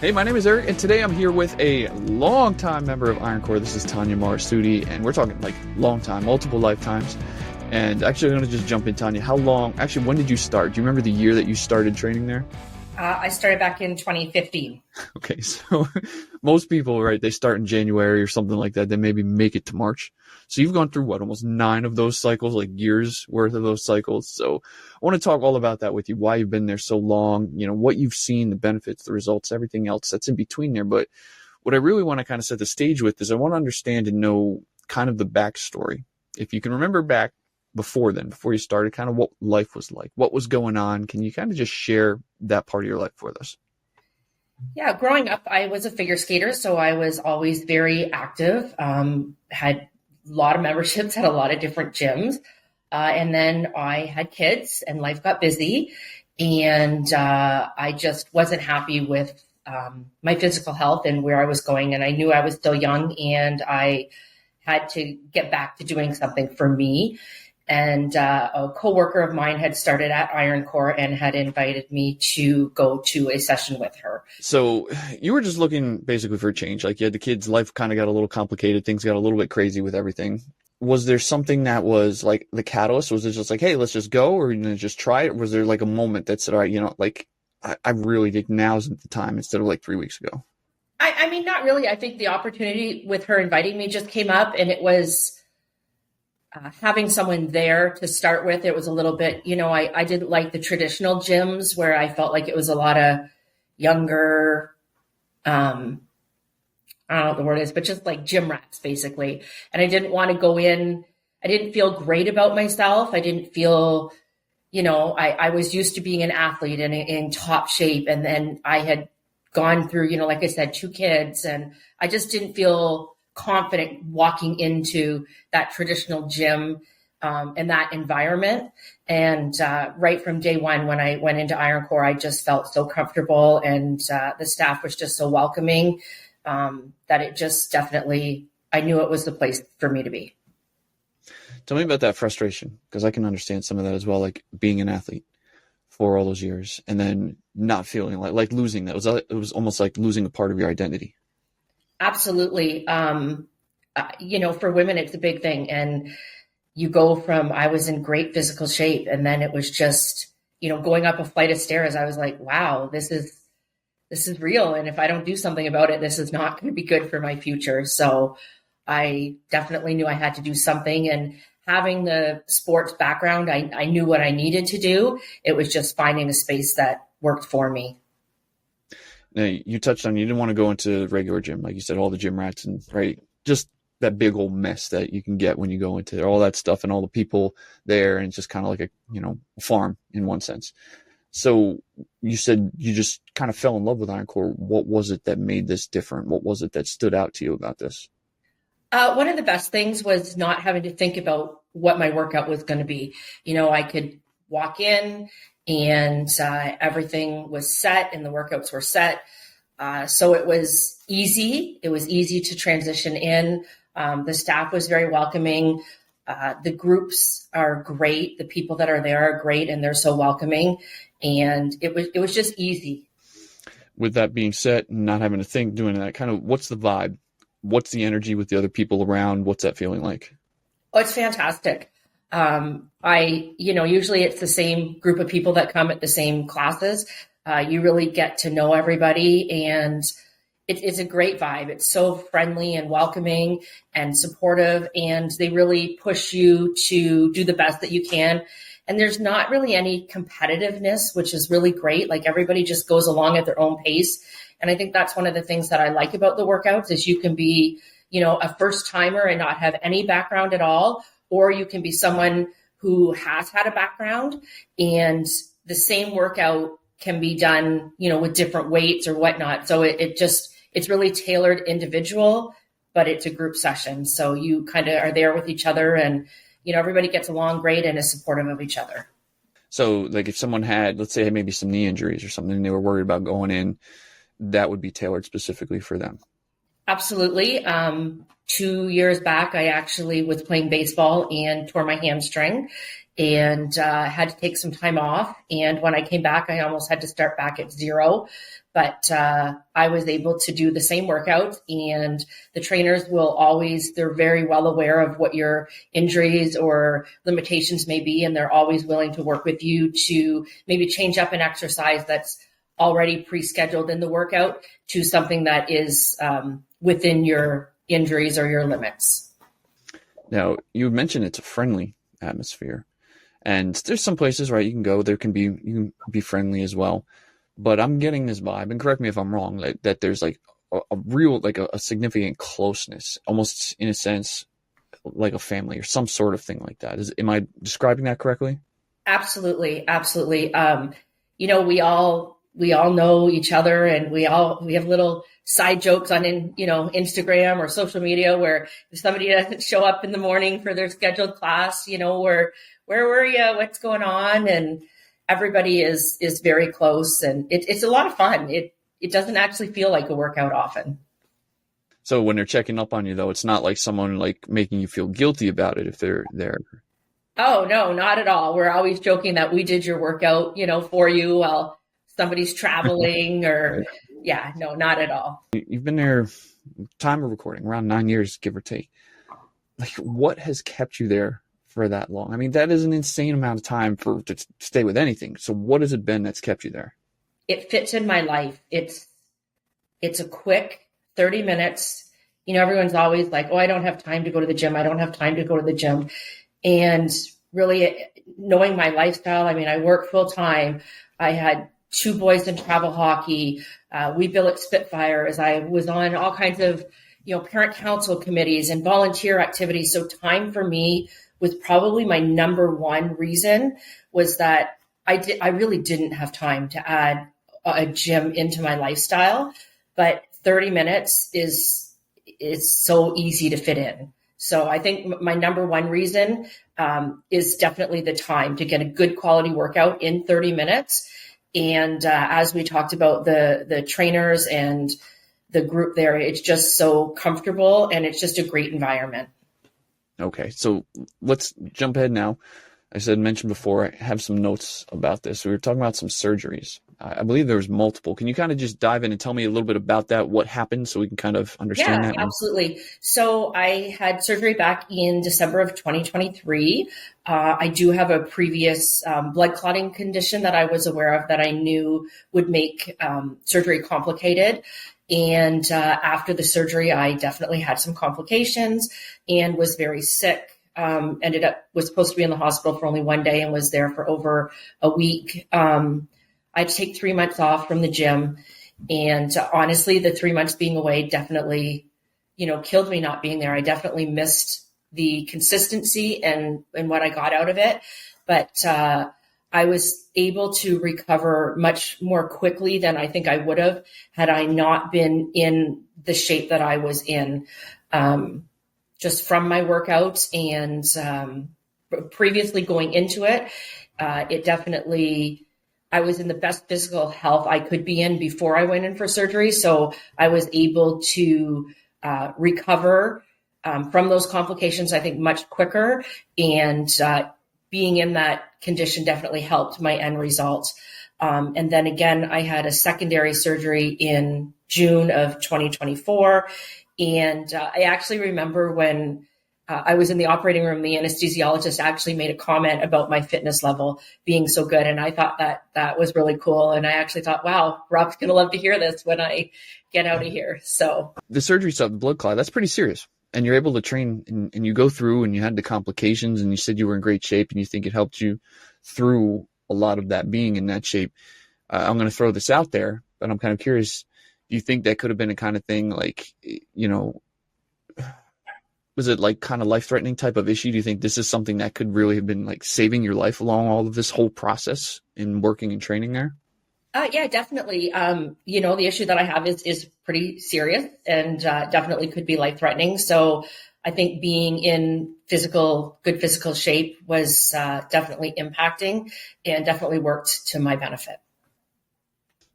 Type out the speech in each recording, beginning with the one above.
Hey, my name is Eric, and today I'm here with a longtime member of Iron Core. This is Tanya Morassutti, and we're talking like long time, multiple lifetimes. And actually, I'm going to just jump in, Tanya. When did you start? Do you remember the year that you started training there? I started back in 2015. Okay, so most people, right, they start in January or something like that. They maybe make it to March. So you've gone through what, almost 9 of those cycles, like years worth of those cycles. So I want to talk all about that with you, why you've been there so long, what you've seen, the benefits, the results, everything else that's in between there. But what I really want to kind of set the stage with is I want to understand and know kind of the backstory. If you can remember back before you started, kind of what life was like, what was going on. Can you kind of just share that part of your life with us? Yeah, growing up, I was a figure skater, so I was always very active, had a lot of memberships at a lot of different gyms. And then I had kids and life got busy, and I just wasn't happy with my physical health and where I was going. And I knew I was still young and I had to get back to doing something for me. And a coworker of mine had started at Iron Core and had invited me to go to a session with her. So you were just looking basically for a change. Like you had the kids, life kind of got a little complicated. Things got a little bit crazy with everything. Was there something that was like the catalyst? Was it just like, hey, let's just go, or just try it? Was there like a moment that said, all right, I really think now's the time instead of like 3 weeks ago? I mean, not really. I think the opportunity with her inviting me just came up, and it was having someone there to start with. It was a little bit, I didn't like the traditional gyms where I felt like it was a lot of younger, I don't know what the word is, but just like gym rats basically. And I didn't want to go in. I didn't feel great about myself. I didn't feel, I was used to being an athlete and in top shape. And then I had gone through, like I said, 2 kids, and I just didn't feel confident walking into that traditional gym and that environment. And right from day one, when I went into Iron Core, I just felt so comfortable, and the staff was just so welcoming that it just definitely, I knew it was the place for me to be. Tell me about that frustration, because I can understand some of that as well, like being an athlete for all those years and then not feeling like losing that. It was almost like losing a part of your identity. Absolutely. For women, it's a big thing. And you go from, I was in great physical shape, and then it was just, going up a flight of stairs. I was like, wow, this is real. And if I don't do something about it, this is not going to be good for my future. So I definitely knew I had to do something. And having the sports background, I knew what I needed to do. It was just finding a space that worked for me. Now, you touched on, you didn't want to go into regular gym, like you said, all the gym rats and right, just that big old mess that you can get when you go into all that stuff and all the people there, and it's just kind of like a farm in one sense. So you said you just kind of fell in love with Iron Core. What was it that made this different? What was it that stood out to you about this? One of the best things was not having to think about what my workout was going to be. I could walk in, and everything was set and the workouts were set. So it was easy. It was easy to transition in. The staff was very welcoming. The groups are great. The people that are there are great, and they're so welcoming. And it was just easy. With that being said, not having to think, doing that, kind of, what's the vibe? What's the energy with the other people around? What's that feeling like? Oh, it's fantastic. Usually it's the same group of people that come at the same classes. You really get to know everybody, and it's a great vibe. It's so friendly and welcoming and supportive, and they really push you to do the best that you can. And there's not really any competitiveness, which is really great. Like everybody just goes along at their own pace. And I think that's one of the things that I like about the workouts is you can be, a first timer and not have any background at all, or you can be someone who has had a background, and the same workout can be done, with different weights or whatnot. So it's really tailored individual, but it's a group session. So you kind of are there with each other, and, everybody gets along great and is supportive of each other. So like if someone had, let's say maybe some knee injuries or something, and they were worried about going in, that would be tailored specifically for them. Absolutely. 2 years back, I actually was playing baseball and tore my hamstring. and had to take some time off. And when I came back, I almost had to start back at zero. But I was able to do the same workout, and the trainers they're very well aware of what your injuries or limitations may be, and they're always willing to work with you to maybe change up an exercise that's already pre-scheduled in the workout to something that is within your injuries or your limits. Now, you mentioned it's a friendly atmosphere, and there's some places, right, you can be friendly as well. But I'm getting this vibe, and correct me if I'm wrong, that there's like a real, like a significant closeness, almost in a sense, like a family or some sort of thing like that. Am I describing that correctly? Absolutely, absolutely. We all know each other, and we have little side jokes on Instagram or social media where if somebody doesn't show up in the morning for their scheduled class, where were you? What's going on? And everybody is very close, and it's a lot of fun. It doesn't actually feel like a workout often. So when they're checking up on you, though, it's not like someone like making you feel guilty about it if they're there. Oh, no, not at all. We're always joking that we did your workout, for you while somebody's traveling or yeah, no, not at all. You've been there, time of recording, around 9 years, give or take. Like, what has kept you there for that long? I mean, that is an insane amount of time to stay with anything. So what has it been that's kept you there? It fits in my life. It's a quick 30 minutes. Everyone's always like, oh, I don't have time to go to the gym. I don't have time to go to the gym. And really knowing my lifestyle, I mean, I work full time. I had 2 boys in travel hockey. We billet Spitfires. I was on all kinds of, parent council committees and volunteer activities. So time for me was probably my number one reason, was that I really didn't have time to add a gym into my lifestyle, but 30 minutes is so easy to fit in. So I think my number one reason is definitely the time to get a good quality workout in 30 minutes. And as we talked about the trainers and the group there, it's just so comfortable and it's just a great environment. Okay, so let's jump ahead now. I mentioned before, I have some notes about this. We were talking about some surgeries. I believe there was multiple. Can you kind of just dive in and tell me a little bit about that, what happened, so we can kind of understand that? Yeah, absolutely. So I had surgery back in December of 2023. I do have a previous blood clotting condition that I was aware of that I knew would make surgery complicated. And after the surgery, I definitely had some complications and was very sick. Was supposed to be in the hospital for only 1 day and was there for over a week. I had to take 3 months off from the gym. And honestly, the 3 months being away definitely, killed me not being there. I definitely missed the consistency and what I got out of it. But I was able to recover much more quickly than I think I would have had I not been in the shape that I was in, just from my workouts and previously going into it. It definitely, I was in the best physical health I could be in before I went in for surgery. So I was able to recover from those complications, I think, much quicker. And being in that condition definitely helped my end results. And then again, I had a secondary surgery in June of 2024. And I actually remember when I was in the operating room, the anesthesiologist actually made a comment about my fitness level being so good. And I thought that was really cool. And I actually thought, wow, Rob's going to love to hear this when I get out of here. So the surgery stuff, the blood clot, that's pretty serious. And you're able to train and you go through and you had the complications and you said you were in great shape and you think it helped you through a lot of that being in that shape. I'm going to throw this out there, but I'm kind of curious. Do you think that could have been a kind of thing like, was it like kind of life-threatening type of issue? Do you think this is something that could really have been like saving your life along all of this whole process in working and training there? Yeah, definitely. The issue that I have is pretty serious and definitely could be life-threatening. So I think being in good physical shape was definitely impacting and definitely worked to my benefit.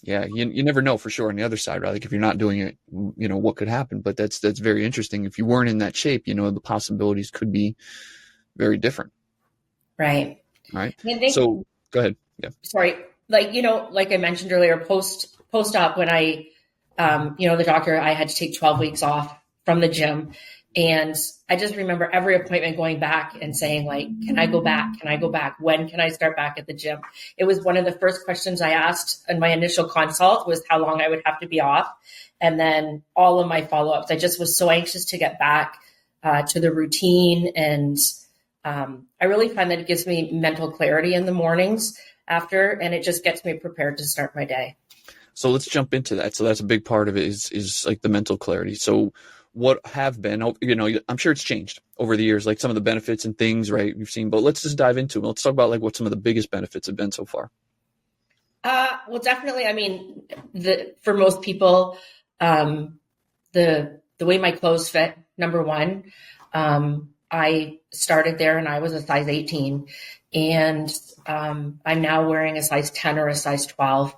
Yeah, you never know for sure on the other side, right? Like if you're not doing it, what could happen. But that's very interesting. If you weren't in that shape, the possibilities could be very different. Right. All right. And I think, So go ahead. Yeah. sorry, like, like I mentioned earlier, post-op, when the doctor, I had to take 12 weeks off from the gym. And I just remember every appointment going back and saying, like, can I go back? Can I go back? When can I start back at the gym? It was one of the first questions I asked in my initial consult, was how long I would have to be off. And then all of my follow-ups, I just was so anxious to get back to the routine. And I really find that it gives me mental clarity in the mornings after, and it just gets me prepared to start my day. So let's jump into that. So that's a big part of it is like the mental clarity. So what have been, I'm sure it's changed over the years, like some of the benefits and things, right, you've seen, but let's just dive into it. Let's talk about like what some of the biggest benefits have been so far. Well, definitely. I mean, for most people, the way my clothes fit, number one, I started there and I was a size 18, and I'm now wearing a size 10 or a size 12.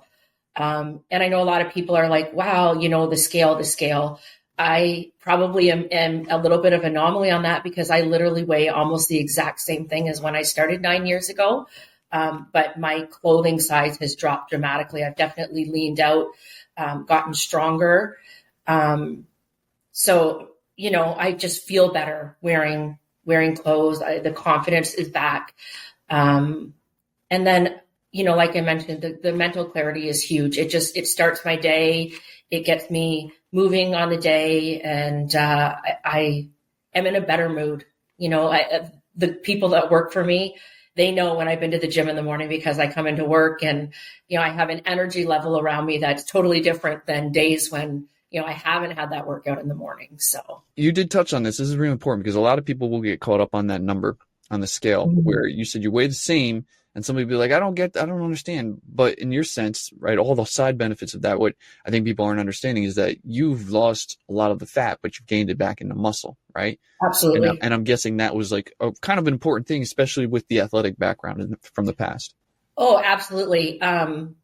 And I know a lot of people are like, wow, the scale. I probably am a little bit of an anomaly on that, because I literally weigh almost the exact same thing as when I started 9 years ago. But my clothing size has dropped dramatically. I've definitely leaned out, gotten stronger. So, I just feel better wearing clothes. The confidence is back. And then, like I mentioned, the mental clarity is huge. It starts my day. It gets me moving on the day, and I am in a better mood. The people that work for me, they know when I've been to the gym in the morning, because I come into work and, I have an energy level around me that's totally different than days when, I haven't had that workout in the morning. So you did touch on this. This is really important, because a lot of people will get caught up on that number on the scale, where you said you weigh the same, and somebody will be like, I don't understand. But in your sense, right, all the side benefits of that, what I think people aren't understanding is that you've lost a lot of the fat, but you've gained it back into muscle, right? absolutely. And I'm guessing that was like a kind of an important thing, especially with the athletic background from the past. Oh, absolutely. I'm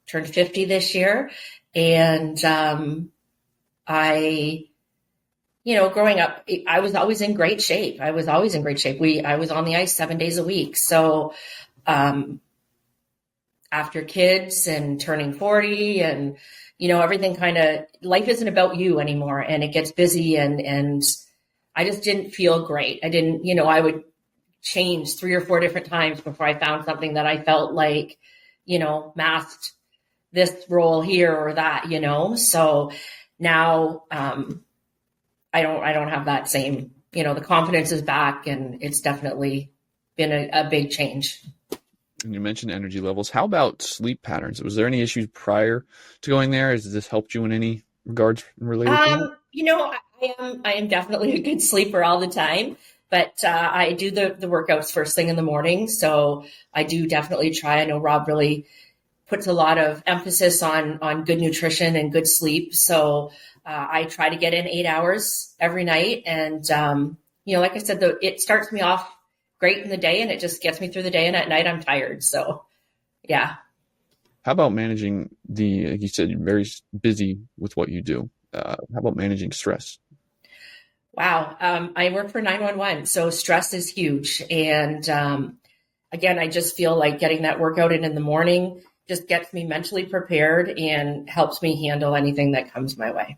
turned 50 this year, and growing up, I was always in great shape. I was on the ice 7 days a week. So, after kids and turning 40 and, everything life isn't about you anymore, and it gets busy, and I just didn't feel great. I didn't, I would change 3 or 4 different times before I found something that I felt like, masked this role here or that, so now, I don't have that same, the confidence is back, and it's definitely been a big change. And you mentioned energy levels. How about sleep patterns? Was there any issues prior to going there? Has this helped you in any regards related to that? I am definitely a good sleeper all the time, but I do the workouts first thing in the morning. So I do definitely try. I know Rob really puts a lot of emphasis on good nutrition and good sleep. So I try to get in 8 hours every night. And, like I said, it starts me off great in the day, and it just gets me through the day. And at night I'm tired. So, yeah. How about managing like you said, you're very busy with what you do. How about managing stress? Wow. I work for 911, so stress is huge. And again, I just feel like getting that workout in the morning just gets me mentally prepared and helps me handle anything that comes my way.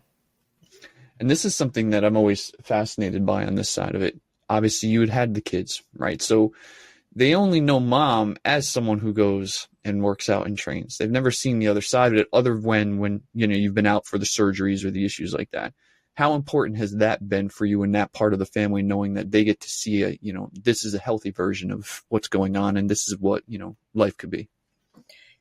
And this is something that I'm always fascinated by on this side of it. Obviously, you had the kids, right? So they only know mom as someone who goes and works out and trains. They've never seen the other side of it, other when you've been out for the surgeries or the issues like that. How important has that been for you in that part of the family, knowing that they get to see this is a healthy version of what's going on, and this is what, life could be?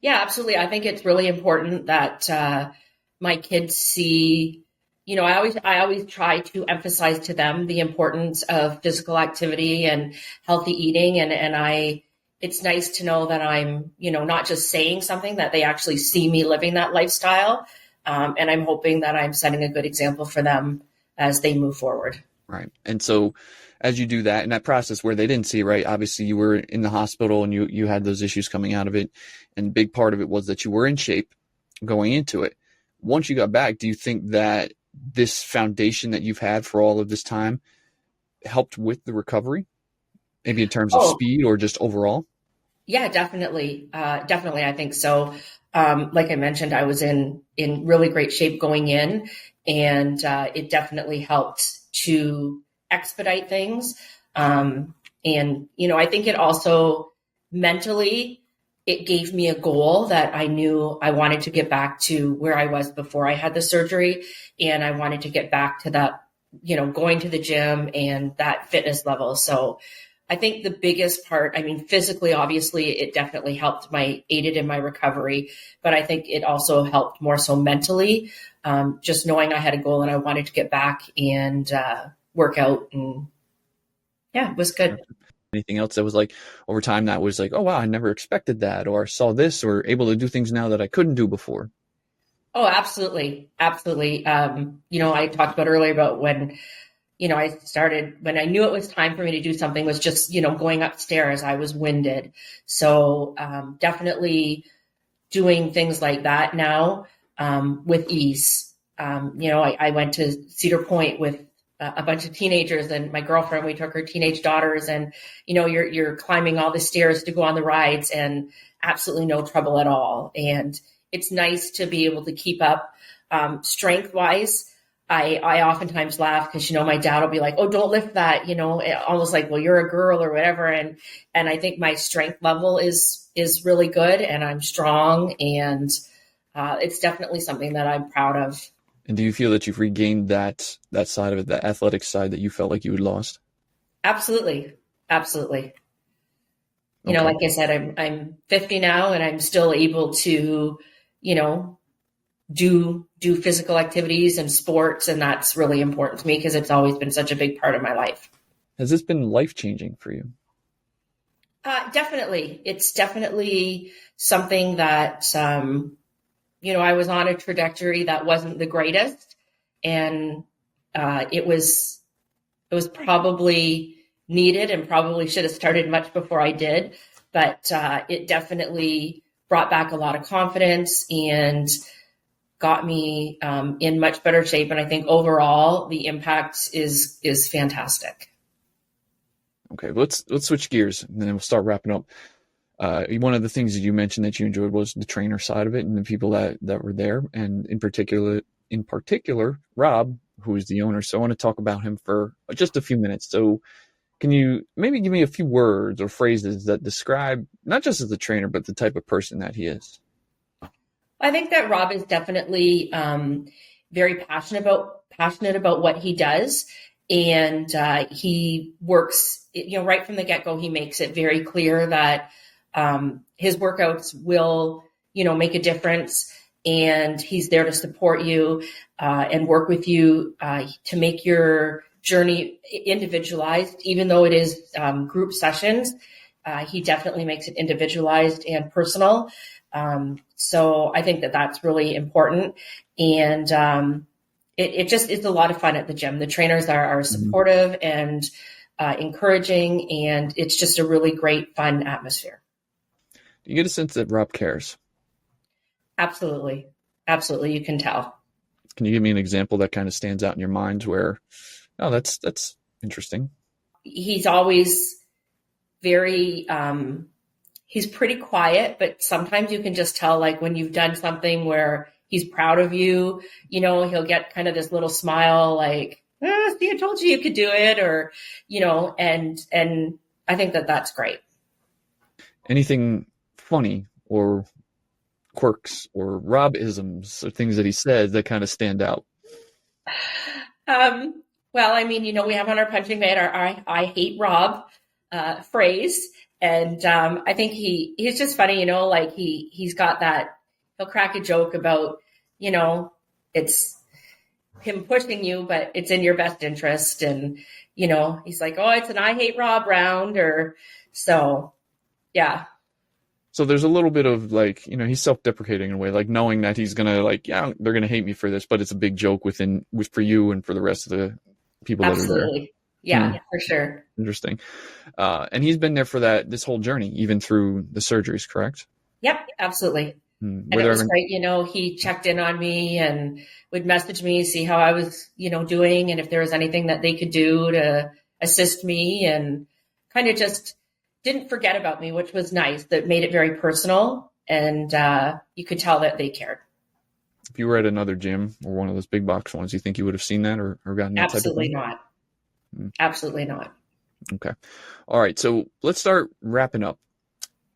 Yeah, absolutely. I think it's really important that my kids see, I always try to emphasize to them the importance of physical activity and healthy eating. And it's nice to know that I'm, not just saying something, that they actually see me living that lifestyle. And I'm hoping that I'm setting a good example for them as they move forward. Right. And so as you do that in that process where they didn't see, right, obviously you were in the hospital and you had those issues coming out of it. And a big part of it was that you were in shape going into it. Once you got back, do you think that this foundation that you've had for all of this time helped with the recovery? Maybe in terms of Oh, speed or just overall? yeah, definitely. Definitely, I think so. Like I mentioned, I was in really great shape going in, and it definitely helped to expedite things. Um, and I think it also mentally it gave me a goal that I knew I wanted to get back to where I was before I had the surgery, and I wanted to get back to that, going to the gym and that fitness level. So I think the biggest part, I mean, physically, obviously, it definitely aided in my recovery, but I think it also helped more so mentally, just knowing I had a goal and I wanted to get back and work out. And yeah, it was good. Anything else that was like over time that was like, oh wow, I never expected that, or saw this, or able to do things now that I couldn't do before? Oh, absolutely. Absolutely. I talked about earlier about when I started when I knew it was time for me to do something was just, going upstairs. I was winded. So definitely doing things like that now with ease. I went to Cedar Point with a bunch of teenagers and my girlfriend. We took her teenage daughters, and you're climbing all the stairs to go on the rides, and absolutely no trouble at all. And it's nice to be able to keep up strength wise. I oftentimes laugh because my dad will be like, "Oh, don't lift that," almost like, "Well, you're a girl" or whatever. And I think my strength level is really good, and I'm strong, and it's definitely something that I'm proud of. And do you feel that you've regained that side of it, that athletic side that you felt like you had lost? Absolutely, absolutely. Okay. Like I said, I'm 50 now, and I'm still able to, you know, do physical activities and sports, and that's really important to me because it's always been such a big part of my life. Has this been life changing for you? Definitely. It's definitely something that, I was on a trajectory that wasn't the greatest. And it was probably needed and probably should have started much before I did. But it definitely brought back a lot of confidence and got me in much better shape. And I think overall the impact is fantastic. Okay, let's switch gears and then we'll start wrapping up. One of the things that you mentioned that you enjoyed was the trainer side of it and the people that were there, and in particular, Rob, who is the owner. So I want to talk about him for just a few minutes. So can you maybe give me a few words or phrases that describe not just as a trainer, but the type of person that he is? I think that Rob is definitely very passionate about what he does, and he works. Right from the get go, he makes it very clear that his workouts will, make a difference, and he's there to support you and work with you to make your journey individualized, even though it is group sessions. He definitely makes it individualized and personal. So I think that that's really important. And it just is a lot of fun at the gym. The trainers are supportive and encouraging, and it's just a really great, fun atmosphere. Do you get a sense that Rob cares? Absolutely. Absolutely. You can tell. Can you give me an example that kind of stands out in your mind where, oh, that's interesting? He's always very, he's pretty quiet, but sometimes you can just tell, like when you've done something where he's proud of you, he'll get kind of this little smile, like, see, I told you could do it, or, and I think that that's great. Anything funny or quirks or Rob-isms or things that he says that kind of stand out? Well, I mean, we have on our punching bag our I hate Rob phrase. And I think he's just funny, like he's got that, he'll crack a joke about, it's him pushing you, but it's in your best interest. And, he's like, oh, it's an I hate Rob round, or so, yeah. So there's a little bit of like, he's self-deprecating in a way, like knowing that he's gonna like, yeah, they're gonna hate me for this, but it's a big joke for you and for the rest of the people that are there. Absolutely. Yeah, for sure. Interesting. And he's been there for this whole journey, even through the surgeries, correct? Yep, absolutely. And it was great, he checked in on me and would message me, see how I was, doing, and if there was anything that they could do to assist me. And kind of just didn't forget about me, which was nice. That made it very personal, and you could tell that they cared. If you were at another gym or one of those big box ones, you think you would have seen that or gotten that Absolutely type of not. Absolutely not. Okay. All right. So let's start wrapping up.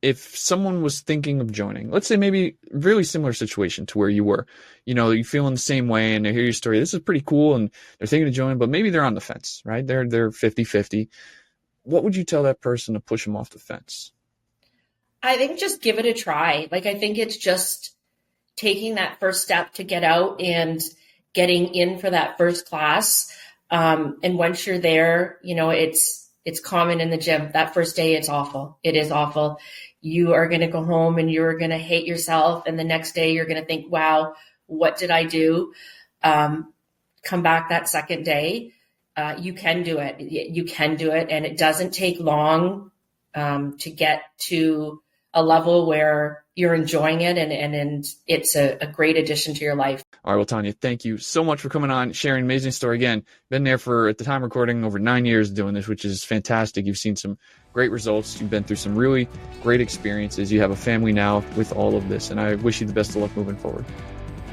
If someone was thinking of joining, let's say maybe really similar situation to where you were, you feel in the same way and they hear your story. This is pretty cool. And they're thinking of joining, but maybe they're on the fence, right? They're 50-50. What would you tell that person to push them off the fence? I think just give it a try. Like, I think it's just taking that first step to get out and getting in for that first class. And once you're there, it's common in the gym. That first day, it's awful. It is awful. You are going to go home and you're going to hate yourself. And the next day you're going to think, wow, what did I do? Come back that second day. You can do it. You can do it. And it doesn't take long to get to a level where you're enjoying it and it's a great addition to your life. All right. Well, Tanya, thank you so much for coming on, sharing an amazing story. Again, been there for, at the time recording, over 9 years doing this, which is fantastic. You've seen some great results. You've been through some really great experiences. You have a family now with all of this, and I wish you the best of luck moving forward.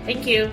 Thank you.